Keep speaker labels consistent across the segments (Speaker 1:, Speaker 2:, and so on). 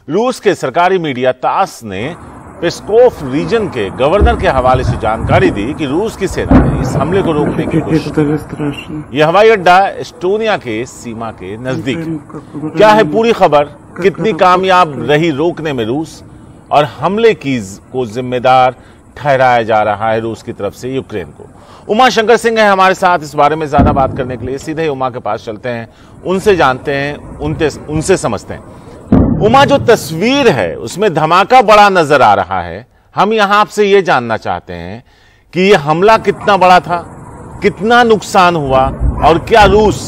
Speaker 1: रूस के सरकारी मीडिया तास ने पेस्कोव रीजन के गवर्नर के हवाले से जानकारी दी कि रूस की सेना ने इस हमले को रोकने की कोशिश की। यह हवाई अड्डा एस्टोनिया के सीमा के नजदीक है। क्या है पूरी खबर, कितनी कामयाब रही रोकने में रूस, और हमले को जिम्मेदार ठहराया जा रहा है रूस की तरफ से यूक्रेन को। उमा शंकर सिंह है हमारे साथ इस बारे में ज्यादा बात करने के लिए। सीधे ही उमा के पास चलते हैं, उनसे जानते हैं, उनसे समझते हैं। उमा, जो तस्वीर है उसमें धमाका बड़ा नजर आ रहा है। हम यहां आपसे ये जानना चाहते हैं कि यह हमला कितना बड़ा था, कितना नुकसान हुआ, और क्या रूस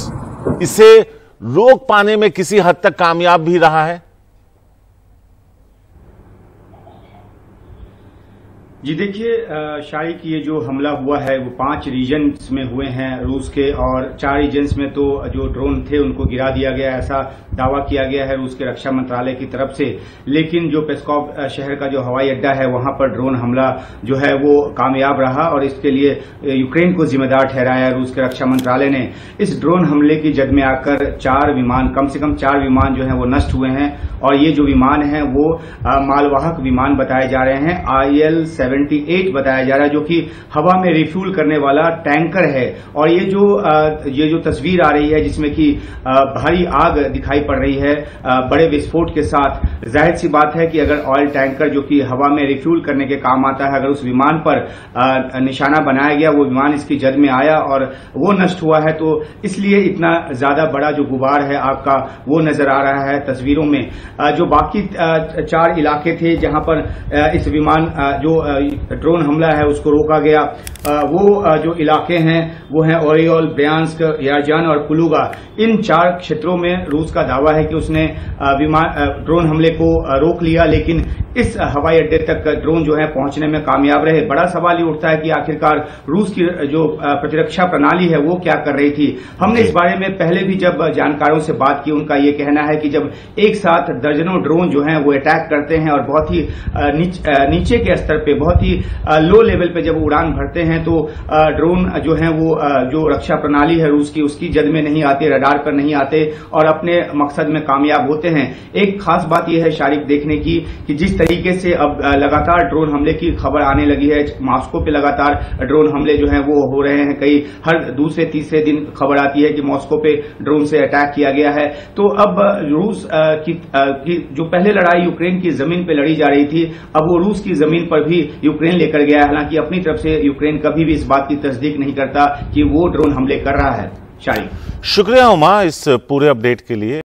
Speaker 1: इसे रोक पाने में किसी हद तक कामयाब भी रहा है?
Speaker 2: जी देखिए शारिक, ये जो हमला हुआ है वो 5 रीजन्स में हुए हैं रूस के, और 4 रीजन्स में तो जो ड्रोन थे उनको गिरा दिया गया, ऐसा दावा किया गया है रूस के रक्षा मंत्रालय की तरफ से। लेकिन जो पेस्कोव शहर का जो हवाई अड्डा है वहां पर ड्रोन हमला जो है वो कामयाब रहा, और इसके लिए यूक्रेन को जिम्मेदार ठहराया रूस के रक्षा मंत्रालय ने। इस ड्रोन हमले की जद में आकर 4 विमान, कम से कम 4 विमान जो है वो नष्ट हुए हैं, और ये जो विमान है वो मालवाहक विमान बताए जा रहे हैं। IL-78 बताया जा रहा है, जो कि हवा में रिफ्यूल करने वाला टैंकर है। और ये जो तस्वीर आ रही है जिसमें कि भारी आग दिखाई पड़ रही है बड़े विस्फोट के साथ, जाहिर सी बात है कि अगर ऑयल टैंकर जो कि हवा में रिफ्यूल करने के काम आता है, अगर उस विमान पर निशाना बनाया गया, वो विमान इसकी जद में आया और वो नष्ट हुआ है, तो इसलिए इतना ज्यादा बड़ा जो गुबार है आग का वो नजर आ रहा है तस्वीरों में। जो बाकी 4 इलाके थे जहां पर इस विमान जो ड्रोन हमला है उसको रोका गया, वो जो इलाके हैं वो हैं ओरियोल, ब्रयांस्क, यारजान और कुलुगा। इन 4 क्षेत्रों में रूस का दावा है कि उसने ड्रोन हमले को रोक लिया, लेकिन इस हवाई अड्डे तक ड्रोन जो है पहुंचने में कामयाब रहे। बड़ा सवाल ये उठता है कि आखिरकार रूस की जो प्रतिरक्षा प्रणाली है वो क्या कर रही थी। हमने इस बारे में पहले भी जब जानकारों से बात की, उनका ये कहना है कि जब एक साथ दर्जनों ड्रोन जो हैं वो अटैक करते हैं और बहुत ही नीचे के स्तर पे, बहुत ही लो लेवल पे जब उड़ान भरते हैं, तो ड्रोन जो है वो जो रक्षा प्रणाली है रूस की, उसकी जद में नहीं आते, रडार पर नहीं आते और अपने मकसद में कामयाब होते हैं। एक खास बात यह है शारिक देखने की कि जिस तरीके से अब लगातार ड्रोन हमले की खबर आने लगी है, मॉस्को पे लगातार ड्रोन हमले जो हैं वो हो रहे हैं, कई हर दूसरे तीसरे दिन खबर आती है कि मॉस्को पे ड्रोन से अटैक किया गया है। तो अब रूस की जो पहले लड़ाई यूक्रेन की जमीन पे लड़ी जा रही थी, अब वो रूस की जमीन पर भी यूक्रेन लेकर गया है। हालांकि अपनी तरफ से यूक्रेन कभी भी इस बात की तस्दीक नहीं करता कि वो ड्रोन हमले कर रहा है। शारिक,
Speaker 1: शुक्रिया उमा इस पूरे अपडेट के लिए।